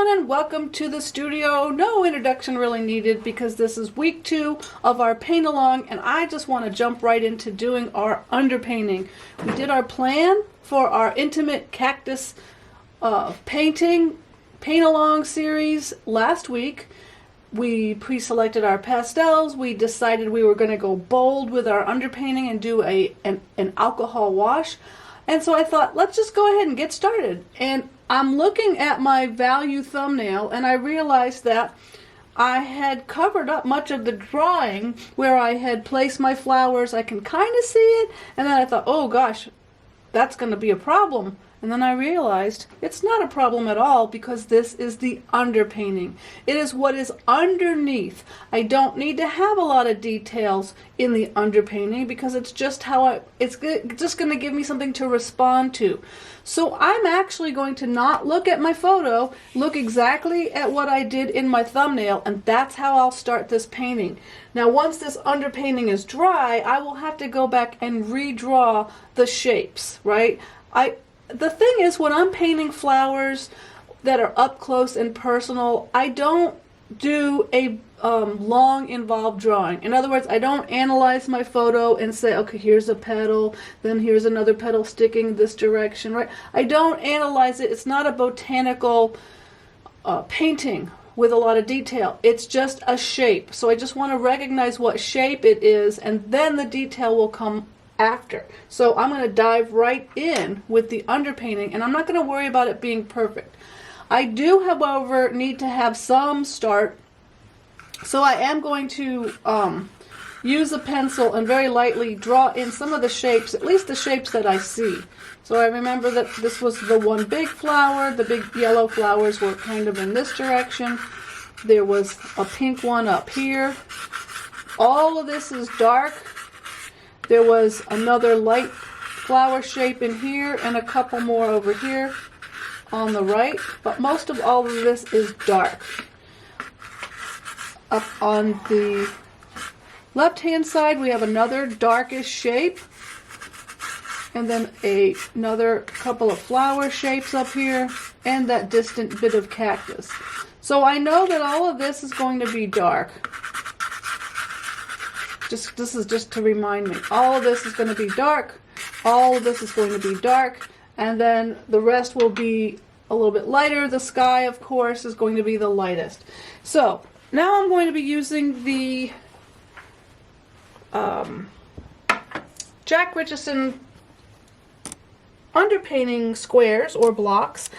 everyone, and welcome to the studio. No introduction really needed because this is week 2 of our paint along, and I just want to jump right into doing our underpainting. We did our plan for our intimate cactus paint along series last week. We pre-selected our pastels. We decided we were going to go bold with our underpainting and do an alcohol wash. And so I thought, let's just go ahead and get started. And I'm looking at my value thumbnail, and I realized that I had covered up much of the drawing where I had placed my flowers. I can kind of see it, and then I thought, oh gosh, that's going to be a problem. And then I realized it's not a problem at all because this is the underpainting. It is what is underneath. I don't need to have a lot of details in the underpainting because it's just it's just going to give me something to respond to. So I'm actually going to not look at my photo, look exactly at what I did in my thumbnail, and that's how I'll start this painting. Now once this underpainting is dry, I will have to go back and redraw the shapes, right? The thing is, when I'm painting flowers that are up close and personal, I don't do a long involved drawing. In other words, I don't analyze my photo and say, okay, here's a petal, then here's another petal sticking this direction, right? I don't analyze it. It's not a botanical painting with a lot of detail. It's just a shape. So I just want to recognize what shape it is, and then the detail will come after. So I'm going to dive right in with the underpainting, and I'm not going to worry about it being perfect. I do, however, need to have some start, so I am going to use a pencil and very lightly draw in some of the shapes, at least the shapes that I see. So I remember that this was the one big flower. The big yellow flowers were kind of in this direction. There was a pink one up here. All of this is dark. There was another light flower shape in here and a couple more over here on the right, but most of all of this is dark. Up on the left-hand side, we have another darkish shape, and then another couple of flower shapes up here, and that distant bit of cactus. So I know that all of this is going to be dark. This is just to remind me. All of this is going to be dark. All of this is going to be dark. And then the rest will be a little bit lighter. The sky, of course, is going to be the lightest. So now I'm going to be using the Jack Richardson underpainting squares or blocks.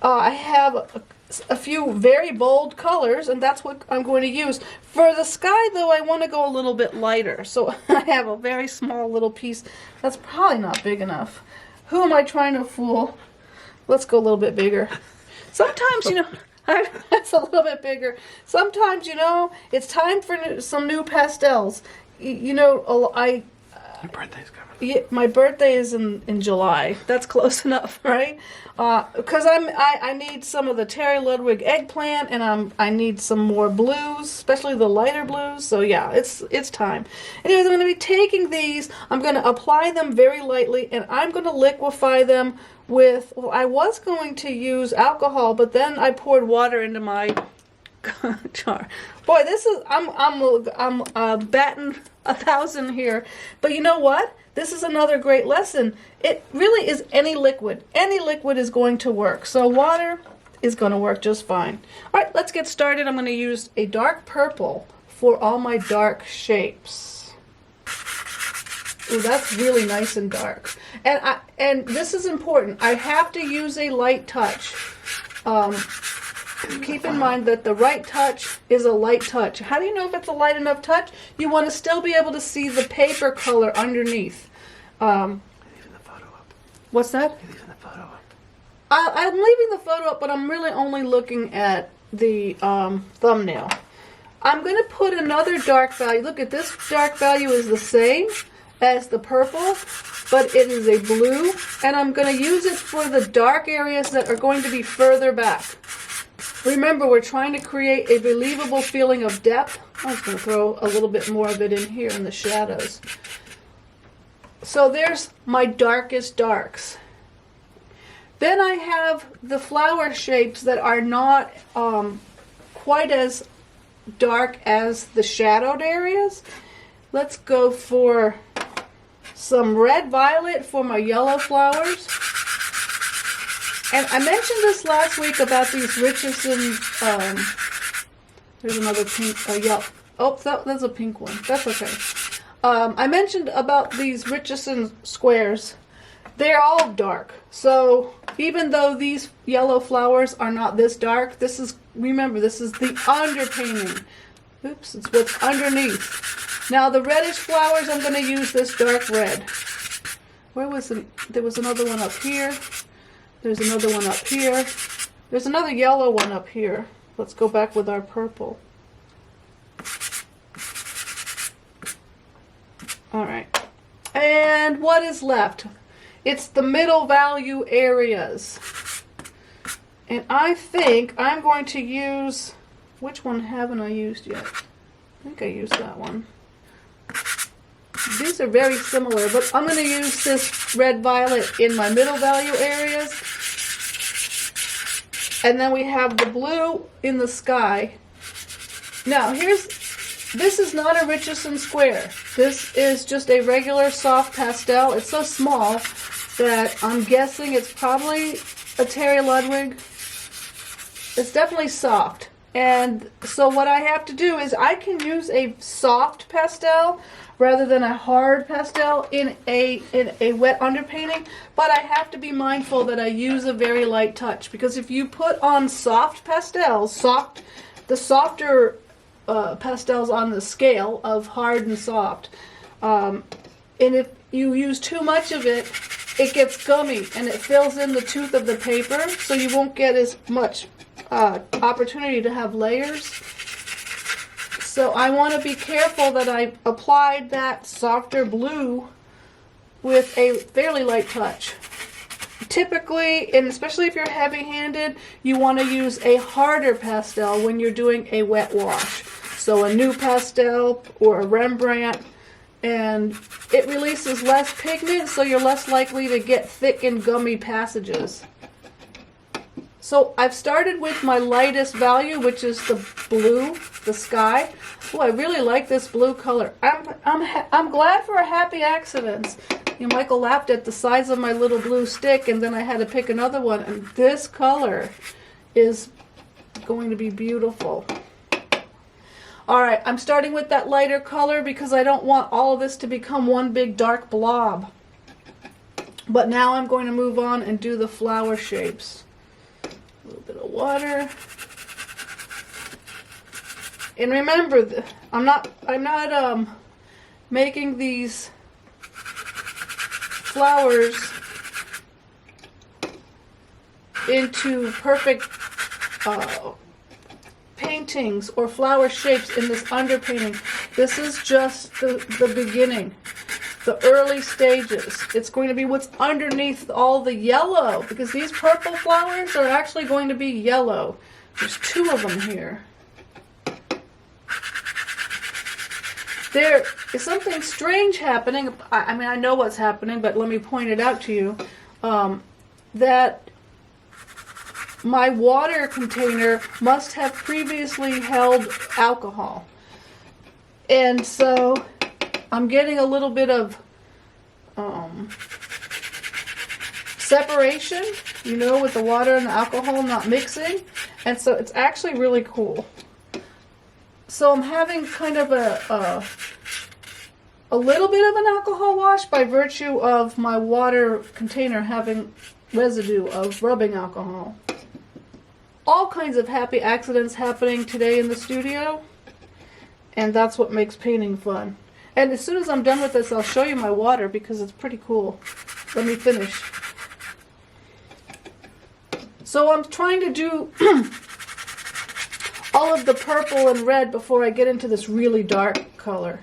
I have a few very bold colors, and that's what I'm going to use. For the sky, though, I want to go a little bit lighter, so I have a very small little piece that's probably not big enough. Who am I trying to fool? Let's go a little bit bigger. Sometimes, you know, that's a little bit bigger. Sometimes, you know, it's time for some new pastels. You know, Your birthday's coming. Yeah, my birthday is in July. That's close enough, right? Because I need some of the Terry Ludwig eggplant, and I need some more blues, especially the lighter blues. So yeah, it's time. Anyways, I'm going to be taking these. I'm going to apply them very lightly, and I'm going to liquefy them with. Well, I was going to use alcohol, but then I poured water into my jar. Boy, this is I'm batting 1,000 here, but you know what? This is another great lesson. It really is any liquid. Any liquid is going to work. So water is going to work just fine. All right, let's get started. I'm going to use a dark purple for all my dark shapes. Ooh, that's really nice and dark. And this is important. I have to use a light touch. Keep in mind that the right touch is a light touch. How do you know if it's a light enough touch? You want to still be able to see the paper color underneath. Leaving the photo up. What's that? You're leaving the photo up. I'm leaving the photo up, but I'm really only looking at the thumbnail. I'm going to put another dark value. Look at this dark value is the same as the purple, but it is a blue, and I'm going to use it for the dark areas that are going to be further back. Remember, we're trying to create a believable feeling of depth. I'm just going to throw a little bit more of it in here in the shadows. So there's my darkest darks. Then I have the flower shapes that are not quite as dark as the shadowed areas. Let's go for some red violet for my yellow flowers. And I mentioned this last week about these Richardson, there's another pink, yellow. Oh, that's a pink one. That's okay. I mentioned about these Richardson squares. They're all dark. So even though these yellow flowers are not this dark, this is, remember, this is the underpainting. Oops, it's what's underneath. Now the reddish flowers, I'm going to use this dark red. Where was it? There was another one up here. There's another one up here. There's another yellow one up here. Let's go back with our purple. All right. And what is left? It's the middle value areas. And I think I'm going to use, which one haven't I used yet? I think I used that one. These are very similar, but I'm going to use this red violet in my middle value areas. And then we have the blue in the sky. Now this is not a Richardson square. This is just a regular soft pastel. It's so small that I'm guessing it's probably a Terry Ludwig. It's definitely soft. And so what I have to do is I can use a soft pastel rather than a hard pastel in a wet underpainting, but I have to be mindful that I use a very light touch, because if you put on soft pastels, the softer pastels on the scale of hard and soft, and if you use too much of it, it gets gummy and it fills in the tooth of the paper, so you won't get as much opportunity to have layers. So I want to be careful that I applied that softer blue with a fairly light touch. Typically, and especially if you're heavy-handed, you want to use a harder pastel when you're doing a wet wash. So a new pastel or a Rembrandt, and it releases less pigment, so you're less likely to get thick and gummy passages. So I've started with my lightest value, which is the blue, the sky. Oh, I really like this blue color. I'm glad for a happy accident. You know, Michael laughed at the size of my little blue stick, and then I had to pick another one. And this color is going to be beautiful. All right, I'm starting with that lighter color because I don't want all of this to become one big dark blob. But now I'm going to move on and do the flower shapes. A little bit of water. And remember, I'm not making these flowers into perfect paintings or flower shapes in this underpainting. This is just the beginning, the early stages. It's going to be what's underneath all the yellow, because these purple flowers are actually going to be yellow. There's two of them here. There is something strange happening. I mean, I know what's happening, but let me point it out to you. That my water container must have previously held alcohol. And so I'm getting a little bit of separation, you know, with the water and the alcohol not mixing. And so it's actually really cool. So I'm having kind of a little bit of an alcohol wash by virtue of my water container having residue of rubbing alcohol. All kinds of happy accidents happening today in the studio, and that's what makes painting fun. And as soon as I'm done with this, I'll show you my water because it's pretty cool. Let me finish. So I'm trying to do all of the purple and red before I get into this really dark color.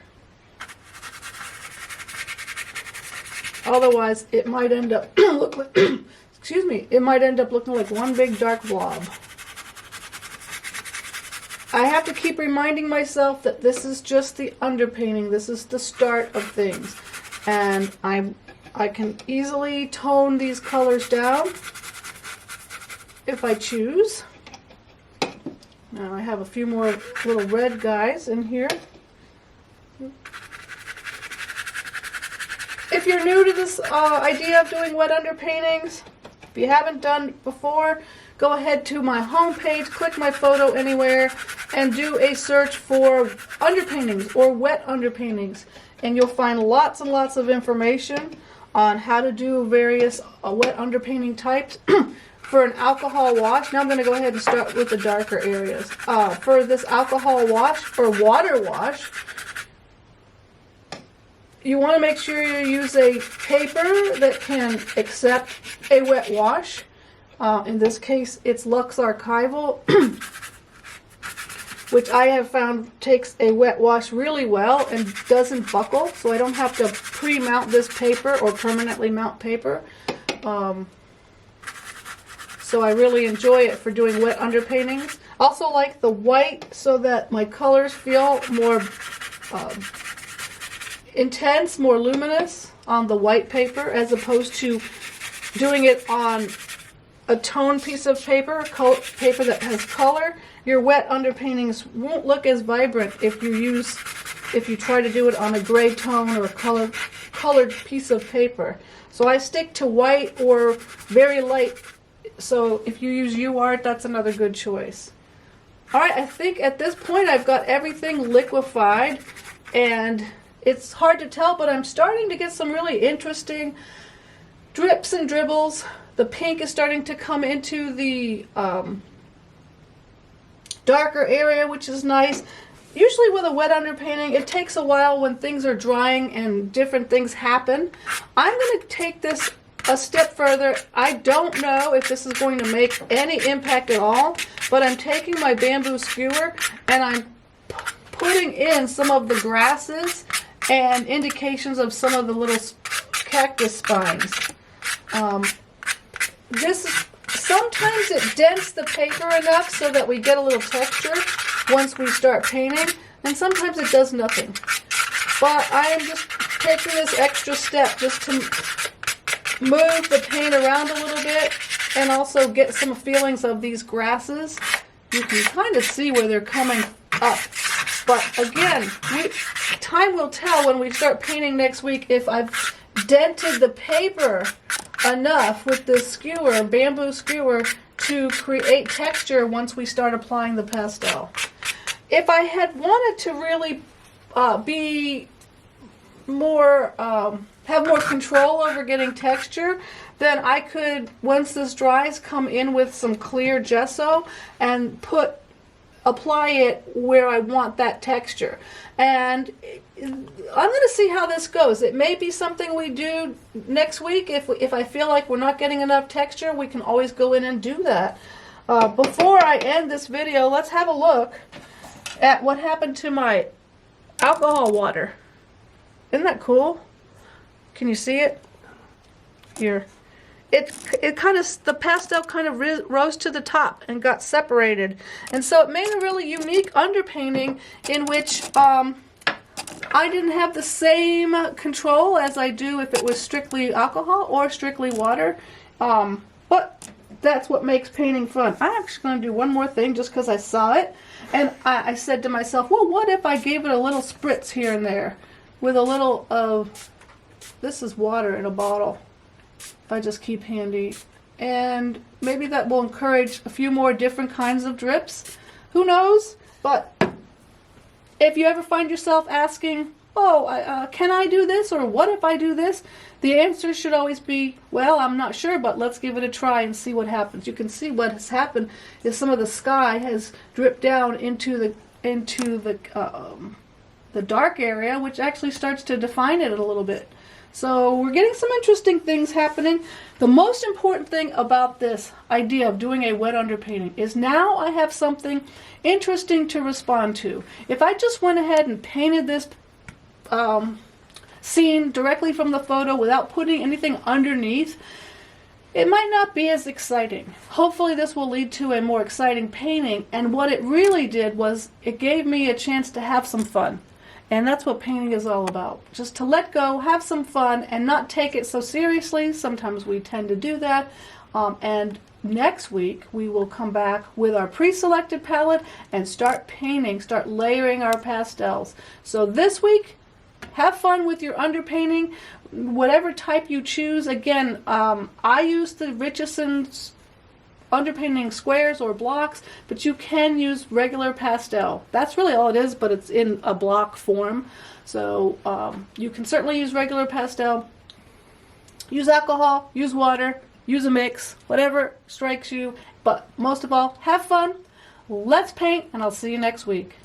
Otherwise, it might end up excuse me, it might end up looking like one big dark blob. I have to keep reminding myself that this is just the underpainting. This is the start of things. And I can easily tone these colors down if I choose. Now I have a few more little red guys in here. If you're new to this idea of doing wet underpaintings, if you haven't done before, go ahead to my home page, click my photo anywhere, and do a search for underpaintings or wet underpaintings. And you'll find lots and lots of information on how to do various wet underpainting types. For an alcohol wash, now I'm going to go ahead and start with the darker areas. For this alcohol wash or water wash, you want to make sure you use a paper that can accept a wet wash. In this case, it's Lux Archival, which I have found takes a wet wash really well and doesn't buckle, so I don't have to pre-mount this paper or permanently mount paper. So I really enjoy it for doing wet underpaintings. Also like the white so that my colors feel more intense, more luminous on the white paper as opposed to doing it on a toned piece of paper, paper that has color. Your wet underpaintings won't look as vibrant if you try to do it on a gray tone or a colored piece of paper. So I stick to white or very light. So if you use UART, that's another good choice. Alright, I think at this point I've got everything liquefied, and it's hard to tell, but I'm starting to get some really interesting drips and dribbles. The pink is starting to come into the darker area, which is nice. Usually with a wet underpainting, it takes a while when things are drying and different things happen. I'm going to take this a step further. I don't know if this is going to make any impact at all, but I'm taking my bamboo skewer and I'm putting in some of the grasses and indications of some of the little cactus spines. Sometimes it dents the paper enough so that we get a little texture once we start painting, and sometimes it does nothing. But I am just taking this extra step just to move the paint around a little bit and also get some feelings of these grasses. You can kind of see where they're coming up. But again, time will tell when we start painting next week if I've dented the paper enough with this skewer, bamboo skewer, to create texture once we start applying the pastel. If I had wanted to really be more have more control over getting texture, then I could, once this dries, come in with some clear gesso and apply it where I want that texture. And I'm going to see how this goes. It may be something we do next week. If I feel like we're not getting enough texture, we can always go in and do that. Before I end this video, let's have a look at what happened to my alcohol water. Isn't that cool? Can you see it? Here. It kind of, the pastel kind of rose to the top and got separated. And so it made a really unique underpainting in which I didn't have the same control as I do if it was strictly alcohol or strictly water. But that's what makes painting fun. I'm actually going to do one more thing just because I saw it. And I said to myself, well, what if I gave it a little spritz here and there with a little of, this is water in a bottle. If I just keep handy. And maybe that will encourage a few more different kinds of drips. Who knows? But if you ever find yourself asking, oh, can I do this? Or what if I do this? The answer should always be, well, I'm not sure, but let's give it a try and see what happens. You can see what has happened is some of the sky has dripped down into the dark area, which actually starts to define it a little bit. So we're getting some interesting things happening. The most important thing about this idea of doing a wet underpainting is now I have something interesting to respond to. If I just went ahead and painted this scene directly from the photo without putting anything underneath, it might not be as exciting. Hopefully this will lead to a more exciting painting, and what it really did was it gave me a chance to have some fun. And that's what painting is all about. Just to let go, have some fun, and not take it so seriously. Sometimes we tend to do that. And next week, we will come back with our pre-selected palette and start painting, start layering our pastels. So this week, have fun with your underpainting, whatever type you choose. Again, I use the Richeson's underpainting squares or blocks, but you can use regular pastel. That's really all it is, but it's in a block form. So you can certainly use regular pastel. Use alcohol, use water, use a mix, whatever strikes you. But most of all, have fun. Let's paint, and I'll see you next week.